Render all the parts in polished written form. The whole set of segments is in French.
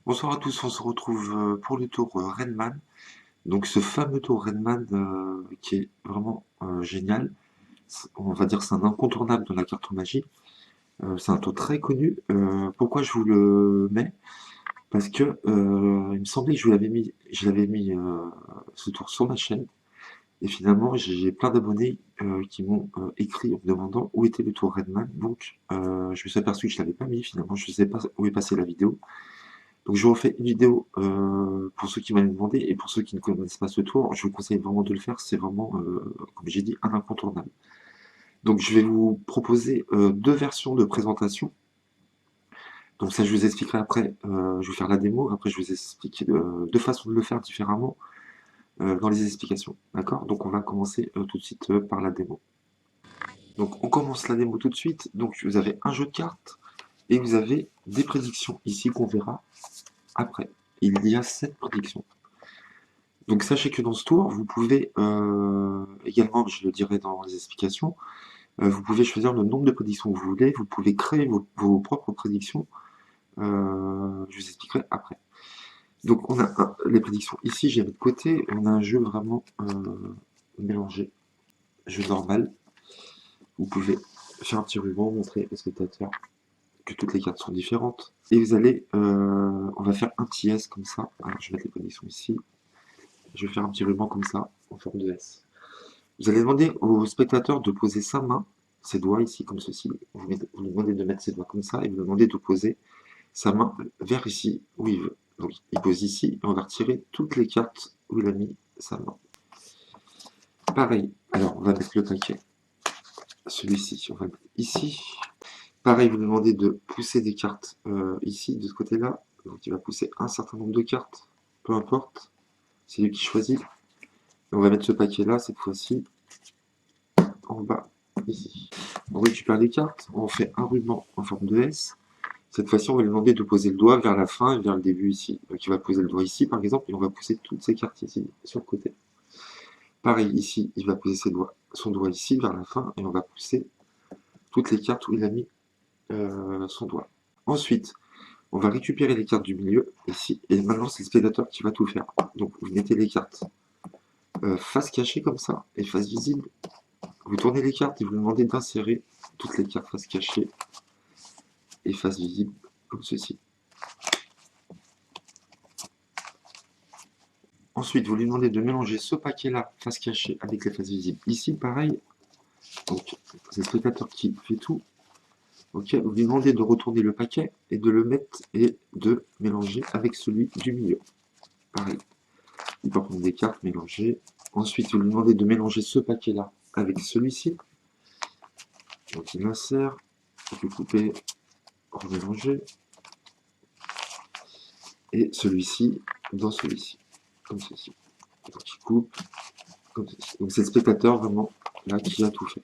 Bonsoir à tous, on se retrouve pour le tour Redman. Donc ce fameux tour Redman qui est vraiment génial. On va dire c'est un incontournable dans la cartomagie. C'est un tour très connu. Pourquoi je vous le mets? Parce que il me semblait que je l'avais mis ce tour sur ma chaîne. Et finalement j'ai plein d'abonnés qui m'ont écrit en me demandant où était le tour Redman. Donc je me suis aperçu que je l'avais pas mis. Finalement je ne sais pas où est passée la vidéo. Donc je vous refais une vidéo pour ceux qui m'avaient demandé et pour ceux qui ne connaissent pas ce tour, je vous conseille vraiment de le faire, c'est vraiment, comme j'ai dit, un incontournable. Donc je vais vous proposer deux versions de présentation. Donc ça je vous expliquerai après, je vais faire la démo, après je vous explique deux façons de le faire différemment dans les explications. D'accord? Donc on va commencer tout de suite par la démo. Donc on commence la démo tout de suite. Donc vous avez un jeu de cartes et vous avez des prédictions ici qu'on verra après. Il y a 7 prédictions. Donc sachez que dans ce tour, vous pouvez également, je le dirai dans les explications, vous pouvez choisir le nombre de prédictions que vous voulez, vous pouvez créer vos propres prédictions, je vous expliquerai après. Donc on a les prédictions ici, j'ai mis de côté, on a un jeu vraiment mélangé, jeu normal, vous pouvez faire un petit ruban, montrer aux spectateurs que toutes les cartes sont différentes, et vous allez, on va faire un petit S comme ça, alors je vais mettre les prédictions ici, je vais faire un petit ruban comme ça, en forme de S. Vous allez demander au spectateur de poser sa main, ses doigts ici comme ceci. Vous lui demandez de mettre ses doigts comme ça et vous lui demandez de poser sa main vers ici où il veut. Donc il pose ici et on va retirer toutes les cartes où il a mis sa main. Pareil, alors on va mettre le paquet. Celui-ci, on va le mettre ici. Pareil, vous lui demandez de pousser des cartes ici, de ce côté-là. Donc il va pousser un certain nombre de cartes, peu importe. C'est lui qui choisit. On va mettre ce paquet-là cette fois-ci en bas, ici. On récupère les cartes, on fait un ruban en forme de S. Cette fois-ci, on va lui demander de poser le doigt vers la fin et vers le début ici. Donc il va poser le doigt ici, par exemple, et on va pousser toutes ces cartes ici, sur le côté. Pareil, ici, il va poser son doigt ici, vers la fin, et on va pousser toutes les cartes où il a mis son doigt. Ensuite, on va récupérer les cartes du milieu, ici, et maintenant, c'est le spectateur qui va tout faire. Donc, vous mettez les cartes face cachée, comme ça, et face visible. Vous tournez les cartes et vous demandez d'insérer toutes les cartes face cachée et face visible, comme ceci. Ensuite, vous lui demandez de mélanger ce paquet-là, face cachée, avec les faces visibles. Ici, pareil, donc c'est le spectateur qui fait tout. Ok, vous lui demandez de retourner le paquet et de le mettre et de mélanger avec celui du milieu. Pareil, il peut prendre des cartes, mélanger. Ensuite, vous lui demandez de mélanger ce paquet-là avec celui-ci. Donc il insère, vous coupez, remélanger. Et celui-ci dans celui-ci, comme ceci. Donc il coupe, comme ceci. Donc c'est le spectateur vraiment là qui a tout fait.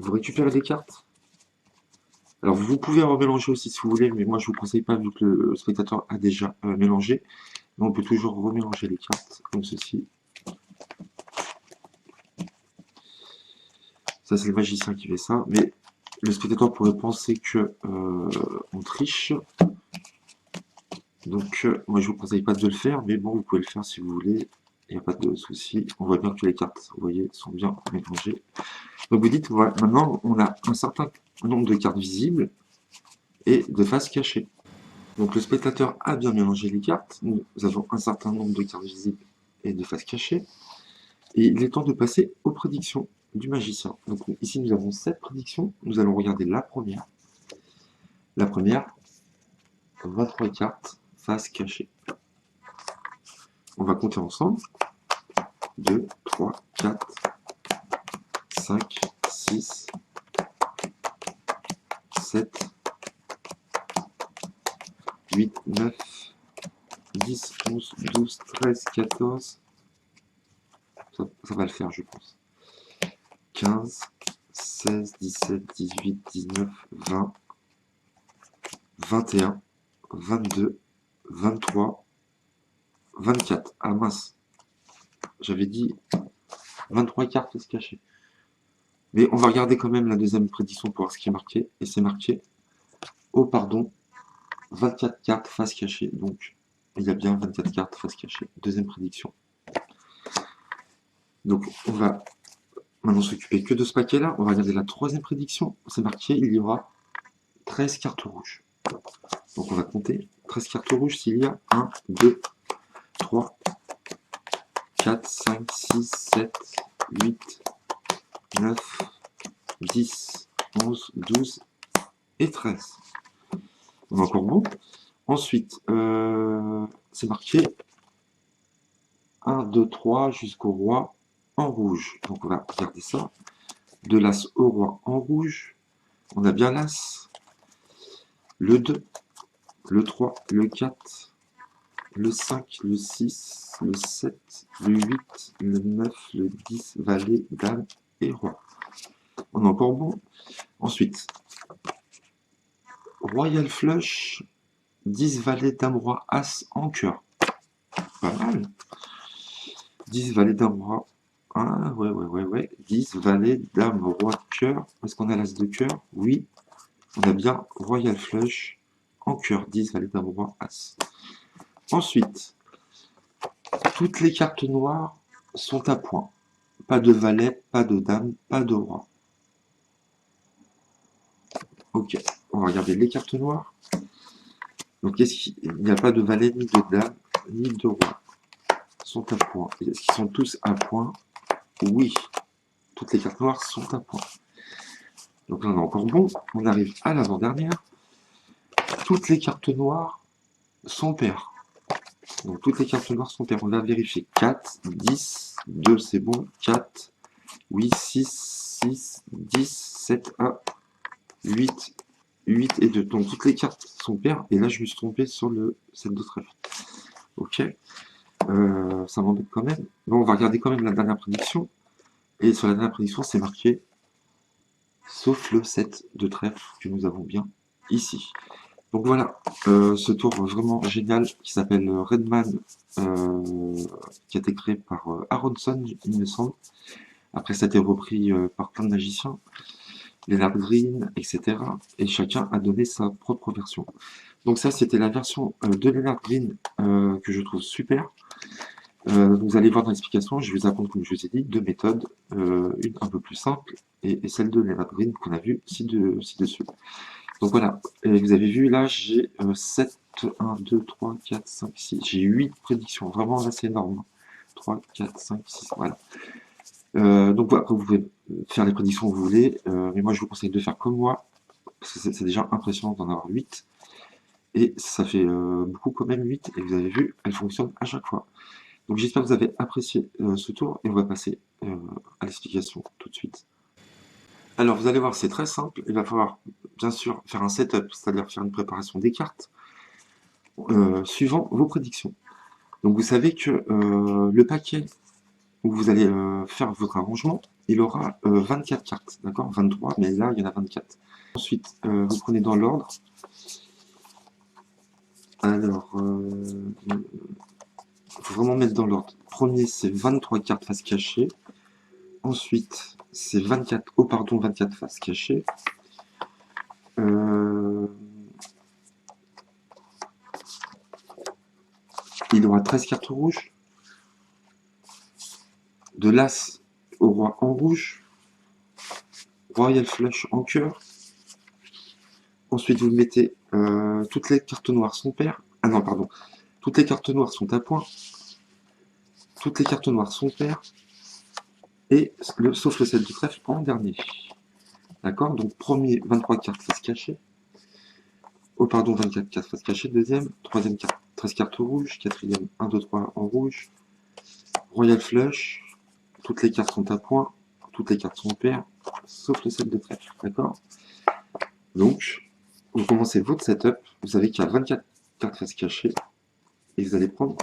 Vous récupérez les cartes. Alors vous pouvez remélanger aussi si vous voulez, mais moi je vous conseille pas vu que le spectateur a déjà mélangé. Mais on peut toujours remélanger les cartes comme ceci. Ça c'est le magicien qui fait ça, mais le spectateur pourrait penser que on triche. Donc moi je vous conseille pas de le faire, mais bon vous pouvez le faire si vous voulez. Il n'y a pas de souci. On voit bien que les cartes, vous voyez, sont bien mélangées. Donc vous dites, voilà, maintenant on a un certain nombre de cartes visibles et de faces cachées. Donc le spectateur a bien mélangé les cartes, nous avons un certain nombre de cartes visibles et de faces cachées, et il est temps de passer aux prédictions du magicien. Donc ici nous avons 7 prédictions, nous allons regarder la première. La première, 23 cartes, faces cachées. On va compter ensemble. 2, 3, 4, 5, 6, 7, 8, 9, 10, 11, 12, 13, 14, ça va le faire je pense. 15, 16, 17, 18, 19, 20, 21, 22, 23, 24. Ah mince, j'avais dit 23 cartes se cacher. Mais on va regarder quand même la deuxième prédiction pour voir ce qui est marqué. Et c'est marqué, oh pardon, 24 cartes face cachée. Donc, il y a bien 24 cartes face cachée. Deuxième prédiction. Donc, on va maintenant s'occuper que de ce paquet-là. On va regarder la troisième prédiction. C'est marqué, il y aura 13 cartes rouges. Donc, on va compter 13 cartes rouges s'il y a 1, 2, 3, 4, 5, 6, 7, 8, 9, 10, 11, 12 et 13. On est encore bon. Ensuite, c'est marqué 1, 2, 3 jusqu'au roi en rouge. Donc, on va regarder ça. De l'as au roi en rouge. On a bien l'as, le 2, le 3, le 4, le 5, le 6, le 7, le 8, le 9, le 10, valet, dame et roi. On est encore bon. Ensuite, royal flush, 10 valet, dame, roi, as en cœur. Pas mal. 10 valet, dame, roi. Ah, ouais. 10 valet, dame, roi, cœur. Est-ce qu'on a l'as de cœur? Oui. On a bien royal flush en cœur. 10 valet, dame, roi, as. Ensuite, toutes les cartes noires sont à point. Pas de valet, pas de dame, pas de roi. Ok, on va regarder les cartes noires. Donc, il n'y a pas de valet, ni de dame, ni de roi. Ils sont à point. Est-ce qu'ils sont tous à point? Oui, toutes les cartes noires sont à point. Donc là, on est encore bon. On arrive à l'avant-dernière. Toutes les cartes noires sont paires. Donc, toutes les cartes noires sont paires. On va vérifier 4, 10, 2, c'est bon. 4, oui, 6, 10, 7, 1, 8, 8 et 2. Donc toutes les cartes sont paires. Et là, je me suis trompé sur le 7 de trèfle. Ok. Ça m'embête quand même. Bon, on va regarder quand même la dernière prédiction. Et sur la dernière prédiction, c'est marqué sauf le 7 de trèfle que nous avons bien ici. Donc voilà, ce tour vraiment génial qui s'appelle Redman, qui a été créé par Aronson, il me semble. Après, ça a été repris par plein de magiciens. Leonard Green, etc. Et chacun a donné sa propre version. Donc ça, c'était la version de Leonard Green que je trouve super. Vous allez voir dans l'explication, je vais vous apprendre, comme je vous ai dit, deux méthodes, une un peu plus simple et celle de Leonard Green qu'on a vue ci-dessus. Donc voilà, et vous avez vu là, j'ai 7, 1, 2, 3, 4, 5, 6, j'ai 8 prédictions, vraiment là c'est énorme. 3, 4, 5, 6, voilà. Donc voilà, vous pouvez faire les prédictions que vous voulez, mais moi je vous conseille de faire comme moi, parce que c'est déjà impressionnant d'en avoir 8. Et ça fait beaucoup quand même 8, et vous avez vu, elle fonctionne à chaque fois. Donc j'espère que vous avez apprécié ce tour, et on va passer à l'explication tout de suite. Alors vous allez voir, c'est très simple, il va falloir bien sûr faire un setup, c'est-à-dire faire une préparation des cartes, suivant vos prédictions. Donc vous savez que le paquet où vous allez faire votre arrangement, il aura 24 cartes, d'accord? 23, mais là il y en a 24. Ensuite, vous prenez dans l'ordre. Alors, il faut vraiment mettre dans l'ordre. Premier, c'est 23 cartes face cachée. Ensuite, c'est 24, oh pardon, 24 faces cachées. Il aura 13 cartes rouges. De l'as au roi en rouge. Royal flush en cœur. Ensuite, vous mettez toutes les cartes noires sont paires. Ah non, pardon. Toutes les cartes noires sont à point. Toutes les cartes noires sont paires. Et sauf le 7 de trèfle en dernier. D'accord? Donc, premier, 23 cartes face cachée. Oh, pardon, 24 cartes face cachée. Deuxième, troisième carte, 13 cartes rouges. Quatrième, 1, 2, 3 en rouge. Royal flush. Toutes les cartes sont à point. Toutes les cartes sont paires. Sauf le 7 de trèfle. D'accord? Donc, vous commencez votre setup. Vous savez qu'il y a 24 cartes face cachée. Et vous allez prendre.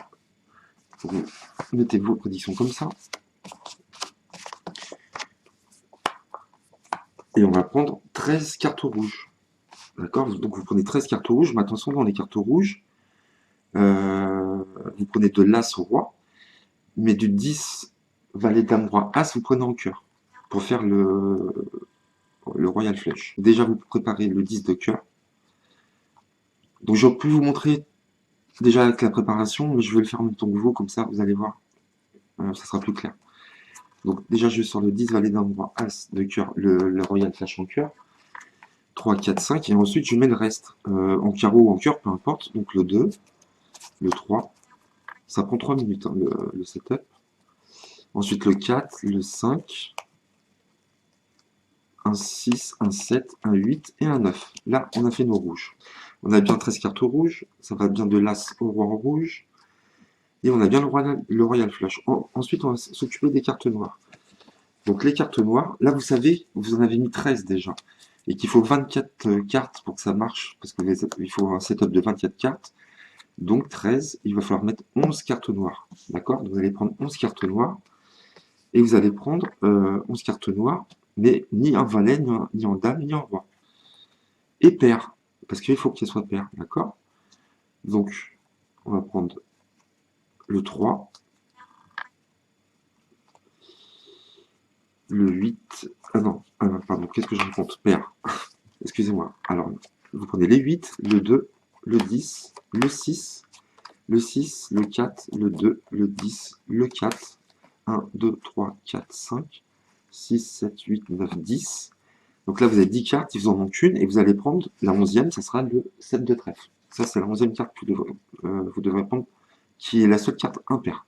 Vous mettez vos prédictions comme ça. Et on va prendre 13 cartes rouges. D'accord? Donc vous prenez 13 cartes rouges, mais attention dans les cartes rouges, vous prenez de l'as au roi, mais du 10 valet dame roi as, vous prenez en cœur pour faire le royal flush. Déjà vous préparez le 10 de cœur, Donc j'aurais pu vous montrer déjà avec la préparation, mais je vais le faire en même temps que vous, comme ça vous allez voir, ça sera plus clair. Donc déjà je vais sur le 10, valet d'un droit, as de cœur, le royal flash en cœur, 3, 4, 5, et ensuite je mets le reste en carreau ou en cœur, peu importe, donc le 2, le 3, ça prend 3 minutes hein, le setup. Ensuite le 4, le 5, un 6, un 7, un 8 et un 9. Là, on a fait nos rouges. On a bien 13 cartes rouges, ça va bien de l'as au roi rouge, et on a bien le royal flush. Ensuite, on va s'occuper des cartes noires. Donc les cartes noires, là vous savez, vous en avez mis 13 déjà, et qu'il faut 24 cartes pour que ça marche, parce qu'il faut un setup de 24 cartes. Donc 13, il va falloir mettre 11 cartes noires. D'accord? Vous allez prendre 11 cartes noires, et vous allez prendre 11 cartes noires, mais ni en valet, ni en dame, ni en roi. Et pair, parce qu'il faut qu'il soit pair, d'accord? Donc, on va prendre le 3, le 8, ah non, pardon, qu'est-ce que je raconte? Pair, excusez-moi. Alors, vous prenez les 8, le 2, le 10, le 6, le 6, le 4, le 2, le 10, le 4, 1, 2, 3, 4, 5, 6, 7, 8, 9, 10. Donc là, vous avez 10 cartes, il vous en manque une, et vous allez prendre la 11e, ça sera le 7 de trèfle. Ça, c'est la 11e carte que vous devrez prendre, qui est la seule carte impair.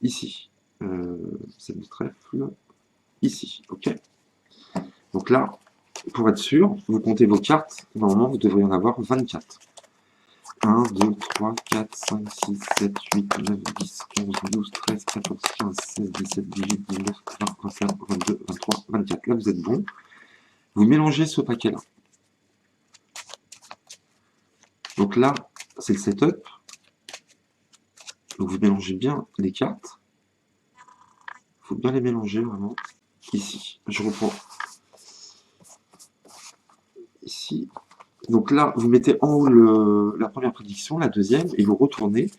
Ici, 7 de trèfle, ici, ok? Donc là, pour être sûr, vous comptez vos cartes, normalement, vous devriez en avoir 24. 1, 2, 3, 4, 5, 6, 7, 8, 9, 10, 11, 12, 13, 14, 15, 16, 17, 18, 19, 20, 21, 22, 23, 24. Là, vous êtes bon. Vous mélangez ce paquet-là. Donc là, c'est le setup. Donc vous mélangez bien les cartes. Il faut bien les mélanger vraiment. Ici, je reprends. Ici. Donc là, vous mettez en haut la première prédiction, la deuxième, et vous retournez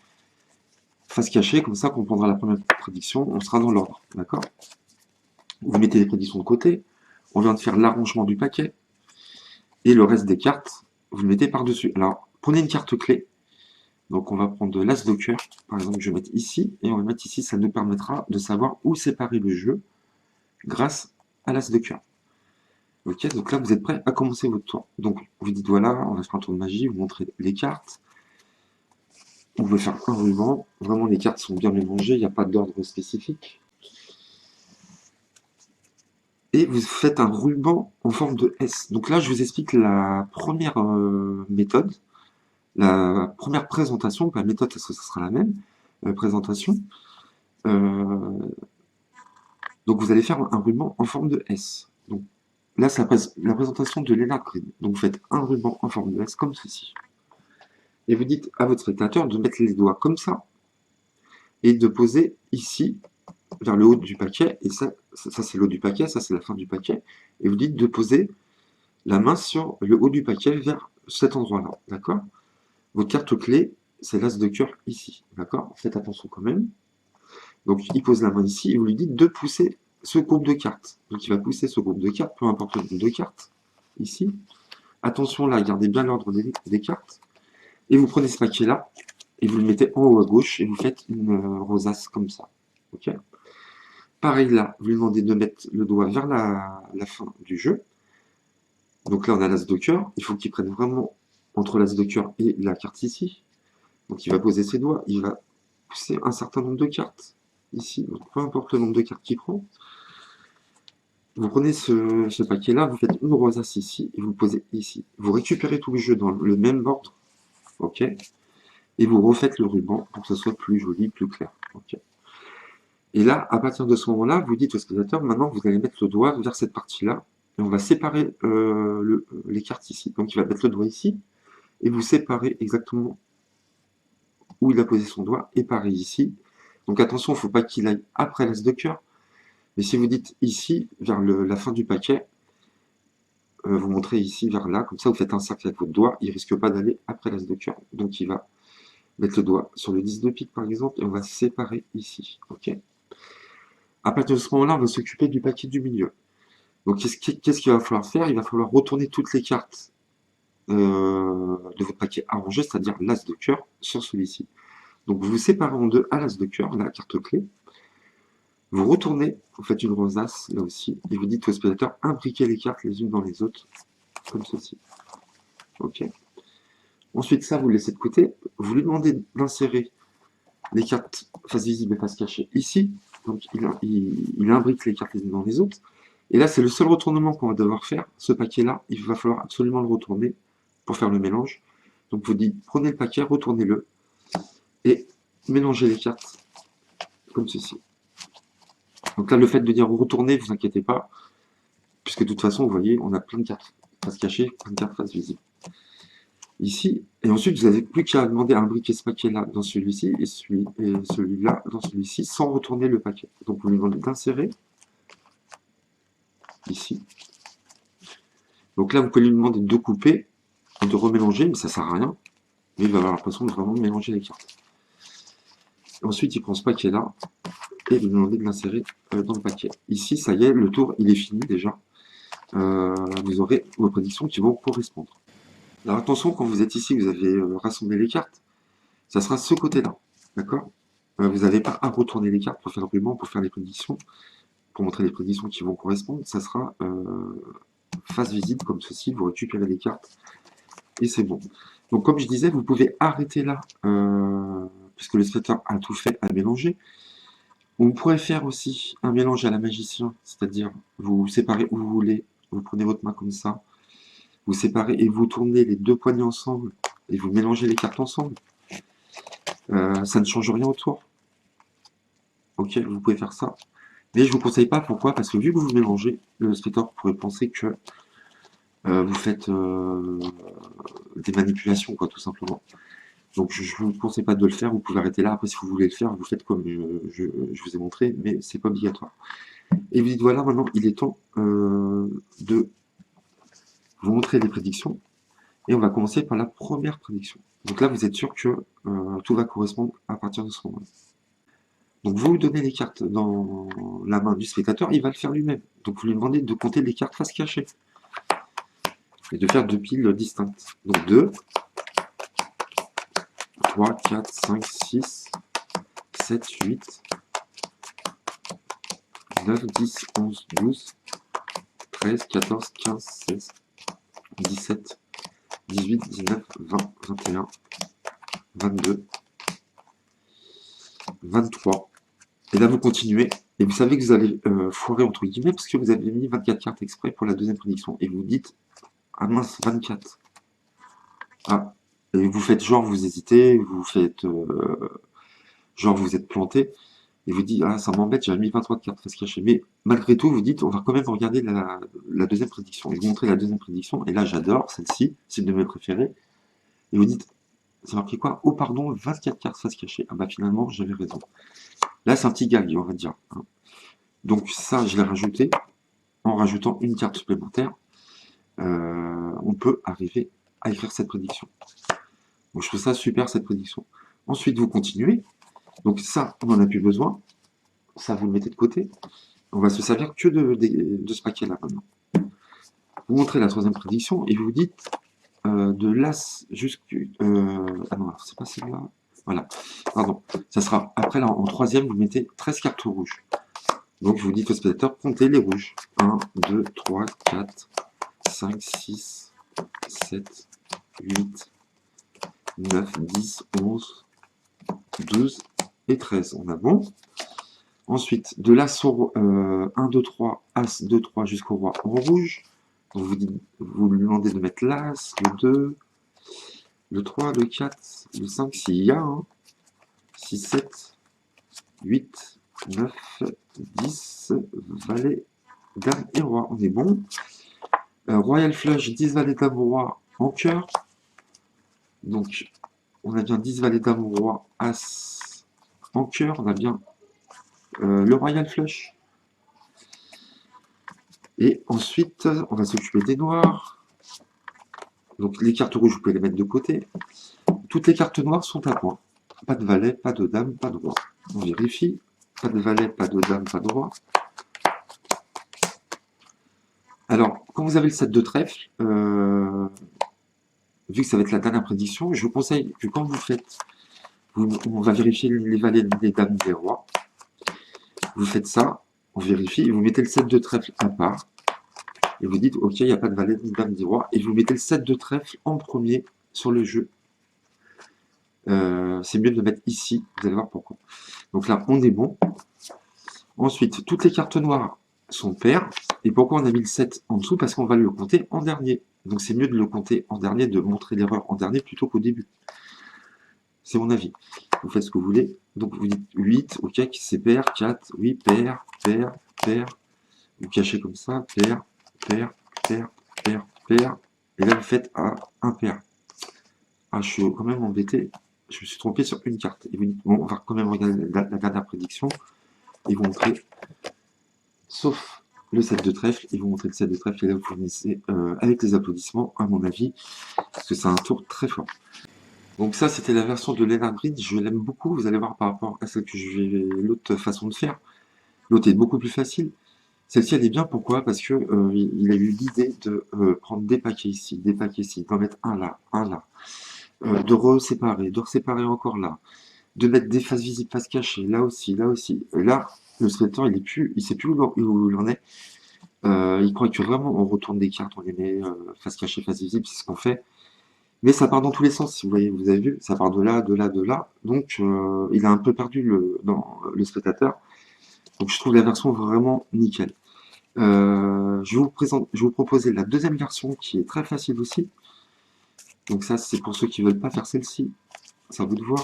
face cachée, comme ça, quand on prendra la première prédiction, on sera dans l'ordre. D'accord? Vous mettez les prédictions de côté. On vient de faire l'arrangement du paquet. Et le reste des cartes, vous le mettez par-dessus. Alors, prenez une carte clé. Donc, on va prendre l'as de cœur. Par exemple, je vais mettre ici. Et on va mettre ici. Ça nous permettra de savoir où séparer le jeu grâce à l'as de cœur. Ok, donc là, vous êtes prêt à commencer votre tour. Donc, vous dites, voilà, on va faire un tour de magie. Vous montrez les cartes. On veut faire un ruban. Vraiment, les cartes sont bien mélangées. Il n'y a pas d'ordre spécifique. Et vous faites un ruban en forme de S. Donc là, je vous explique la première méthode. La première présentation, la méthode, ce sera la même présentation. Donc vous allez faire un ruban en forme de S. Donc là, c'est la présentation de Leonard Green. Donc vous faites un ruban en forme de S comme ceci. Et vous dites à votre spectateur de mettre les doigts comme ça et de poser ici vers le haut du paquet. Et ça c'est le haut du paquet, ça c'est la fin du paquet. Et vous dites de poser la main sur le haut du paquet vers cet endroit-là. D'accord? Votre carte clé, c'est l'as de cœur ici. D'accord? Faites attention quand même. Donc il pose la main ici et vous lui dites de pousser ce groupe de cartes. Donc il va pousser ce groupe de cartes, peu importe le groupe de cartes, ici. Attention là, gardez bien l'ordre des cartes. Et vous prenez ce paquet-là et vous le mettez en haut à gauche et vous faites une rosace comme ça. Ok? Pareil là, vous lui demandez de mettre le doigt vers la fin du jeu. Donc là on a l'as de cœur, il faut qu'il prenne vraiment entre l'as de cœur et la carte ici. Donc il va poser ses doigts, il va pousser un certain nombre de cartes ici, donc peu importe le nombre de cartes qu'il prend. Vous prenez ce paquet-là, vous faites une rosace ici et vous le posez ici. Vous récupérez tout le jeu dans le même ordre, ok? Et vous refaites le ruban pour que ce soit plus joli, plus clair, ok? Et là, à partir de ce moment-là, vous dites au spectateur, maintenant vous allez mettre le doigt vers cette partie-là et on va séparer les cartes ici. Donc il va mettre le doigt ici et vous séparez exactement où il a posé son doigt et pareil ici. Donc attention, il ne faut pas qu'il aille après l'as de cœur. Mais si vous dites ici, vers la fin du paquet, vous montrez ici vers là, comme ça vous faites un cercle avec votre doigt, il ne risque pas d'aller après l'as de cœur. Donc il va mettre le doigt sur le 10 de pique par exemple, et on va séparer ici. Ok. À partir de ce moment-là, on va s'occuper du paquet du milieu. Donc qu'est-ce qu'il va falloir faire? Il va falloir retourner toutes les cartes de votre paquet arrangé, c'est-à-dire l'as de cœur, sur celui-ci. Donc vous vous séparez en deux à l'as de cœur, la carte clé. Vous retournez, vous faites une rosace là aussi, et vous dites au spectateur, imbriquez les cartes les unes dans les autres, comme ceci. Ok. Ensuite, ça, vous le laissez de côté. Vous lui demandez d'insérer les cartes face visible et face cachée ici. Donc, il imbrique les cartes les unes dans les autres. Et là, c'est le seul retournement qu'on va devoir faire. Ce paquet-là, il va falloir absolument le retourner pour faire le mélange. Donc, vous dites, prenez le paquet, retournez-le, et mélangez les cartes comme ceci. Donc là, le fait de dire retourner, vous inquiétez pas, puisque de toute façon, vous voyez, on a plein de cartes face cachée, plein de cartes face visible. Ici, et ensuite, vous n'avez plus qu'à demander à imbriquer ce paquet-là dans celui-ci, et celui-là dans celui-ci, sans retourner le paquet. Donc, vous lui demandez d'insérer, ici. Donc là, vous pouvez lui demander de couper, de remélanger, mais ça ne sert à rien. Mais il va avoir l'impression de vraiment mélanger les cartes. Ensuite, il prend ce paquet-là, et vous lui demandez de l'insérer dans le paquet. Ici, ça y est, le tour, il est fini déjà. Vous aurez vos prédictions qui vont correspondre. Alors attention, quand vous êtes ici, vous avez rassemblé les cartes, ça sera ce côté-là, d'accord? Vous n'avez pas à retourner les cartes pour faire l'argument, pour faire les prédictions, pour montrer les prédictions qui vont correspondre, ça sera face visible, comme ceci, vous récupérez les cartes, et c'est bon. Donc comme je disais, vous pouvez arrêter là, puisque le spectateur a tout fait à mélanger. On pourrait faire aussi un mélange à la magicien, c'est-à-dire vous séparez où vous voulez, vous prenez votre main comme ça, vous séparez et vous tournez les deux poignées ensemble, et vous mélangez les cartes ensemble. Ça ne change rien autour. Ok, vous pouvez faire ça. Mais je ne vous conseille pas, pourquoi? Parce que vu que vous mélangez, le spectateur pourrait penser que vous faites des manipulations, quoi, tout simplement. Donc je ne vous conseille pas de le faire, vous pouvez arrêter là. Après, si vous voulez le faire, vous faites comme je vous ai montré, mais c'est pas obligatoire. Et vous dites, voilà, maintenant, il est temps de vous montrer les prédictions. Et on va commencer par la première prédiction. Donc là, vous êtes sûr que tout va correspondre à partir de ce moment-là. Donc vous lui donnez les cartes dans la main du spectateur, il va le faire lui-même. Donc vous lui demandez de compter les cartes face cachée. Et de faire deux piles distinctes. Donc 2, 3, 4, 5, 6, 7, 8, 9, 10, 11, 12, 13, 14, 15, 16, 17, 18, 19, 20, 21, 22, 23. Et là, vous continuez. Et vous savez que vous allez foirer entre guillemets parce que vous avez mis 24 cartes exprès pour la deuxième prédiction. Et vous dites, ah mince, 24. Ah, et vous faites genre, vous hésitez, vous faites genre, vous êtes planté. Et vous dites, ah, ça m'embête, j'ai mis 23 cartes face cachée. Mais malgré tout, vous dites, on va quand même regarder la deuxième prédiction. Et vous montrez la deuxième prédiction. Et là, j'adore celle-ci, c'est une de mes préférées. Et vous dites, c'est marqué quoi? Oh, pardon, 24 cartes face cachée. Ah bah finalement, j'avais raison. Là, c'est un petit gag, on va dire. Hein. Donc ça, je l'ai rajouté. En rajoutant une carte supplémentaire, on peut arriver à écrire cette prédiction. Donc je trouve ça super, cette prédiction. Ensuite, vous continuez. Donc ça, on n'en a plus besoin. Ça, vous le mettez de côté. On va se servir que de ce paquet-là maintenant. Vous montrez la troisième prédiction et vous dites de l'as jusqu'à... ah non, c'est pas celle-là. Voilà, pardon. Ça sera, après, là, en troisième, vous mettez 13 cartes rouges. Donc, vous dites au spectateur, comptez les rouges. 1, 2, 3, 4, 5, 6, 7, 8, 9, 10, 11, 12 et 13. On a bon. Ensuite, de l'as au 1, 2, 3, as, 2, 3 jusqu'au roi en rouge. Donc vous lui demandez de mettre l'as, le 2, le 3, le 4, le 5, s'il y a, hein. 6, 7, 8, 9, 10, valet, dame et roi. On est bon. Royal Flush, 10 valets dame roi en cœur. Donc, on a bien 10 valets dame roi, as en cœur. On a bien le Royal Flush. Et ensuite, on va s'occuper des noirs. Donc, les cartes rouges, vous pouvez les mettre de côté. Toutes les cartes noires sont à point. Pas de valet, pas de dame, pas de roi. On vérifie. Pas de valet, pas de dame, pas de roi. Alors, quand vous avez le set de trèfle, vu que ça va être la dernière prédiction, je vous conseille que quand vous faites, on va vérifier les valets des dames des rois. Vous faites ça, on vérifie, et vous mettez le 7 de trèfle à part, et vous dites, ok, il n'y a pas de valet ni dame des rois, et vous mettez le 7 de trèfle en premier sur le jeu. C'est mieux de le mettre ici, vous allez voir pourquoi. Donc là, on est bon. Ensuite, toutes les cartes noires sont paires. Et pourquoi on a mis le 7 en dessous? Parce qu'on va le compter en dernier. Donc c'est mieux de le compter en dernier, de montrer l'erreur en dernier plutôt qu'au début. C'est mon avis. Vous faites ce que vous voulez. Donc vous dites 8, ok, c'est pair, 4, oui, pair, pair, pair. Vous cachez comme ça, pair, pair, pair, pair, pair. Et là, vous faites un pair. Ah, je suis quand même embêté. Je me suis trompé sur une carte. Et vous dites, bon, on va quand même regarder la dernière prédiction. Ils vont montrer, sauf le 7 de trèfle, ils vont montrer le 7 de trèfle. Et là, vous fournissez avec les applaudissements, à mon avis, parce que c'est un tour très fort. Donc ça, c'était la version de Leonard Bridge. Je l'aime beaucoup. Vous allez voir par rapport à celle que je vais, l'autre façon de faire. L'autre est beaucoup plus facile. Celle-ci, elle est bien. Pourquoi? Parce que il a eu l'idée de prendre des paquets ici, d'en mettre un là, de de reséparer encore là, de mettre des faces visibles, faces cachées, là aussi, là aussi. Et là, le spectateur, il sait plus où il en est. Il croit que vraiment on retourne des cartes, on les met face cachée, face visible, c'est ce qu'on fait. Mais ça part dans tous les sens, si vous voyez, vous avez vu, ça part de là, de là, de là. Donc, il a un peu perdu le spectateur. Donc, je trouve la version vraiment nickel. Je vais vous proposer la deuxième version qui est très facile aussi. Donc ça, c'est pour ceux qui veulent pas faire celle-ci. C'est à vous de voir.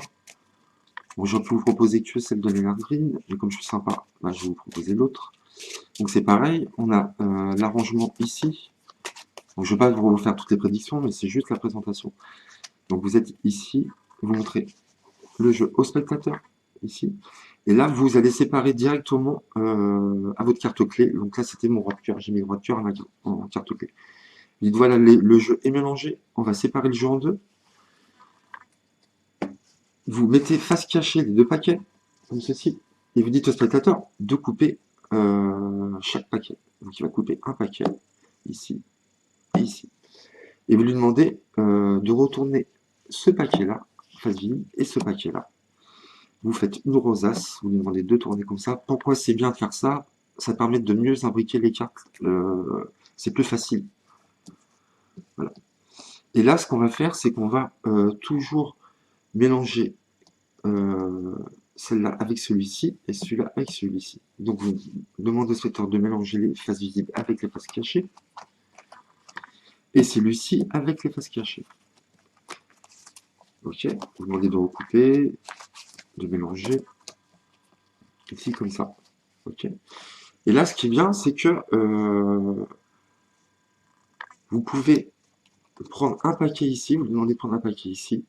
Bon, j'aurais pu vous proposer que celle de Leonard Green, mais comme je suis sympa, bah, je vais vous proposer l'autre. Donc c'est pareil, on a l'arrangement ici. Donc, je ne vais pas vous refaire toutes les prédictions, mais c'est juste la présentation. Donc vous êtes ici, vous montrez le jeu au spectateur, ici. Et là, vous allez séparer directement à votre carte clé. Donc là, c'était mon roi de cœur. J'ai mis le roi de cœur en carte clé. Vous dites, voilà, le jeu est mélangé. On va séparer le jeu en deux. Vous mettez face cachée les deux paquets, comme ceci. Et vous dites au spectateur de couper chaque paquet. Donc il va couper un paquet, ici et ici. Et vous lui demandez de retourner ce paquet-là, face vide, et ce paquet-là. Vous faites une rosace, vous lui demandez de tourner comme ça. Pourquoi c'est bien de faire ça? Ça permet de mieux imbriquer les cartes. C'est plus facile. Voilà. Et là, ce qu'on va faire, c'est qu'on va toujours mélanger celle-là avec celui-ci et celui-là avec celui-ci. Donc, vous demandez au spectateur de mélanger les faces visibles avec les faces cachées et celui-ci avec les faces cachées. Ok, vous demandez de recouper, de mélanger, ici comme ça. Ok. Et là, ce qui est bien, c'est que vous pouvez prendre un paquet ici, vous demandez de prendre un paquet ici,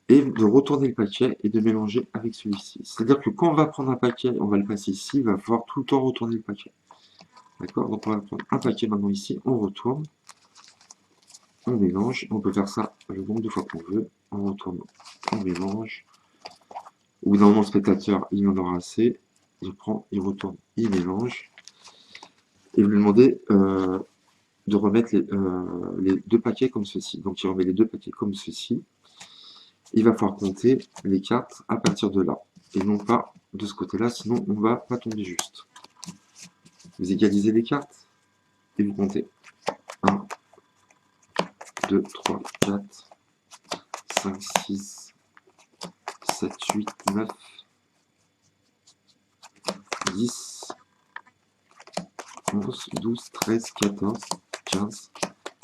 et de retourner le paquet et de mélanger avec celui-ci. C'est-à-dire que quand on va prendre un paquet, on va le passer ici, il va falloir tout le temps retourner le paquet. D'accord? Donc on va prendre un paquet maintenant ici, on retourne, on mélange, on peut faire ça le nombre de fois qu'on veut, on retourne, on mélange. Au bout d'un moment, le spectateur, il en aura assez, il prend, il retourne, il mélange, et vous lui demandez de remettre les deux paquets comme ceci. Donc il remet les deux paquets comme ceci. Il va falloir compter les cartes à partir de là. Et non pas de ce côté-là, sinon on va pas tomber juste. Vous égalisez les cartes et vous comptez. 1, 2, 3, 4, 5, 6, 7, 8, 9, 10, 11, 12, 13, 14, 15,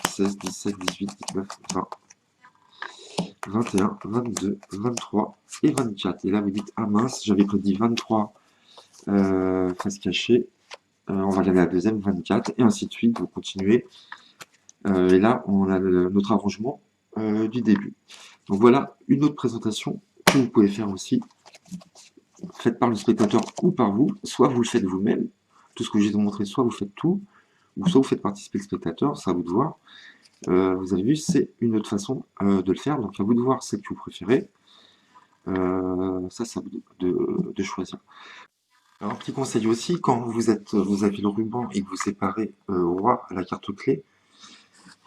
16, 17, 18, 19, 20. 21, 22, 23 et 24. Et là, vous dites, ah mince, j'avais prédit 23 face cachée. On va regarder la deuxième, 24, et ainsi de suite, vous continuez. Et là, on a notre arrangement du début. Donc voilà une autre présentation que vous pouvez faire aussi, faite par le spectateur ou par vous. Soit vous le faites vous-même, tout ce que je vous ai montré, soit vous faites tout, ou soit vous faites participer le spectateur, c'est à vous de voir. Vous avez vu, c'est une autre façon de le faire, donc à vous de voir celle que vous préférez. Ça, c'est à vous de choisir. Alors, un petit conseil aussi, quand vous avez le ruban et que vous séparez au roi à la carte clé,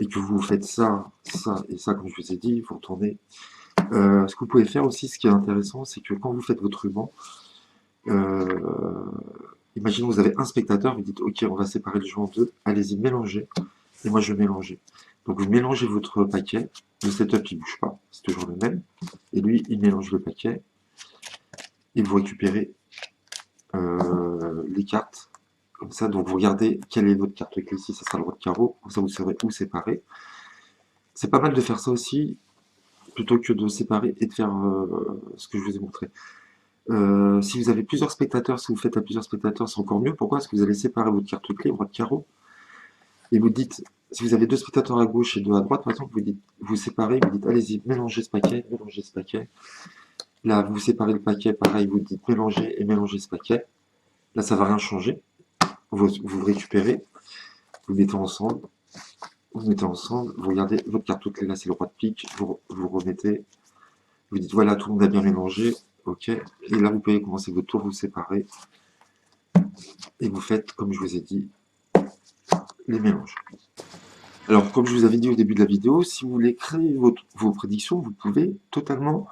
et que vous faites ça, ça et ça, comme je vous ai dit, vous retournez. Ce que vous pouvez faire aussi, ce qui est intéressant, c'est que quand vous faites votre ruban, euh, imaginez vous avez un spectateur, vous dites ok, on va séparer le jeu en deux, allez-y, mélangez, et moi je vais mélanger. Donc vous mélangez votre paquet, le setup il bouge pas, c'est toujours le même, et lui il mélange le paquet, et vous récupérez les cartes, comme ça, donc vous regardez quelle est votre carte clé, ici ça sera le roi de carreau, comme ça vous saurez où séparer. C'est pas mal de faire ça aussi, plutôt que de séparer et de faire ce que je vous ai montré. Si vous avez plusieurs spectateurs, si vous faites à plusieurs spectateurs, c'est encore mieux. Pourquoi? Parce que vous allez séparer votre carte clé, roi de carreau, et vous dites, si vous avez deux spectateurs à gauche et deux à droite, par exemple, vous dites, vous séparez, vous dites, allez-y, mélangez ce paquet, mélangez ce paquet. Là, vous séparez le paquet, pareil, vous dites mélangez et mélangez ce paquet. Là, ça va rien changer. Vous récupérez, vous mettez ensemble, vous regardez votre carte clé, là, c'est le roi de pique, vous remettez, vous dites, voilà, tout le monde a bien mélangé, ok. Et là, vous pouvez commencer votre tour, vous séparez, et vous faites, comme je vous ai dit, les mélanges. Alors, comme je vous avais dit au début de la vidéo, si vous voulez créer vos prédictions, vous pouvez totalement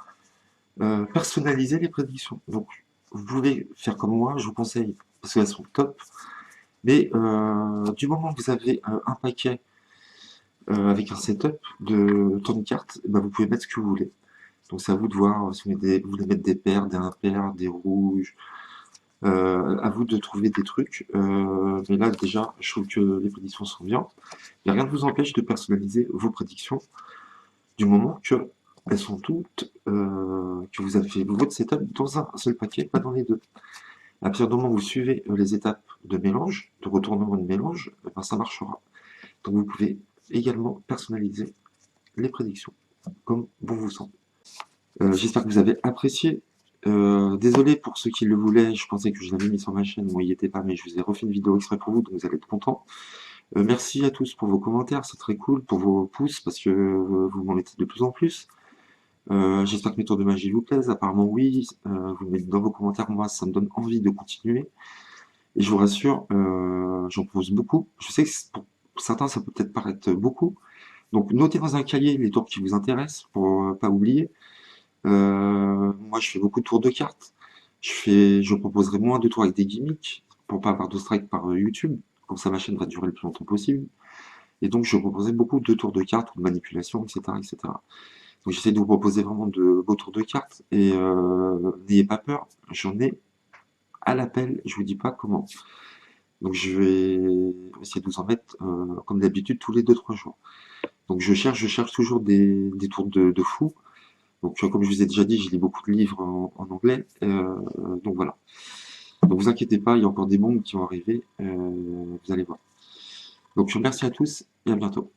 personnaliser les prédictions. Donc, vous pouvez faire comme moi, je vous conseille, parce qu'elles sont top, mais du moment que vous avez un paquet avec un setup de tant de cartes, ben, vous pouvez mettre ce que vous voulez. Donc, c'est à vous de voir si vous voulez mettre des paires, des impairs, des rouges, à vous de trouver des trucs. Mais là, déjà, je trouve que les prédictions sont bien. Et rien ne vous empêche de personnaliser vos prédictions du moment que elles sont toutes, que vous avez fait votre setup dans un seul paquet, pas dans les deux. À partir du moment où vous suivez les étapes de mélange, de retournement de mélange, eh ben, ça marchera. Donc vous pouvez également personnaliser les prédictions, comme bon vous semble. J'espère que vous avez apprécié. Désolé pour ceux qui le voulaient, je pensais que je l'avais mis sur ma chaîne, moi il n'y était pas, mais je vous ai refait une vidéo exprès pour vous, donc vous allez être contents. Merci à tous pour vos commentaires, c'est très cool, pour vos pouces, parce que vous m'en mettez de plus en plus. J'espère que mes tours de magie vous plaisent, apparemment oui, vous le mettez dans vos commentaires, moi ça me donne envie de continuer. Et je vous rassure, j'en propose beaucoup. Je sais que pour certains ça peut peut-être paraître beaucoup, donc notez dans un cahier les tours qui vous intéressent, pour pas oublier. Moi je fais beaucoup de tours de cartes, je proposerai moins de tours avec des gimmicks, pour pas avoir de strike par YouTube, comme ça ma chaîne va durer le plus longtemps possible. Et donc je proposais beaucoup de tours de cartes ou de manipulation, etc. etc. Donc j'essaie de vous proposer vraiment de beaux tours de cartes et n'ayez pas peur, j'en ai à l'appel, je vous dis pas comment. Donc je vais essayer de vous en mettre comme d'habitude tous les 2-3 jours. Donc je cherche toujours des tours de fou. Donc comme je vous ai déjà dit, je lis beaucoup de livres en anglais. Donc voilà. Donc vous inquiétez pas, il y a encore des bombes qui vont arriver, vous allez voir. Donc merci à tous et à bientôt.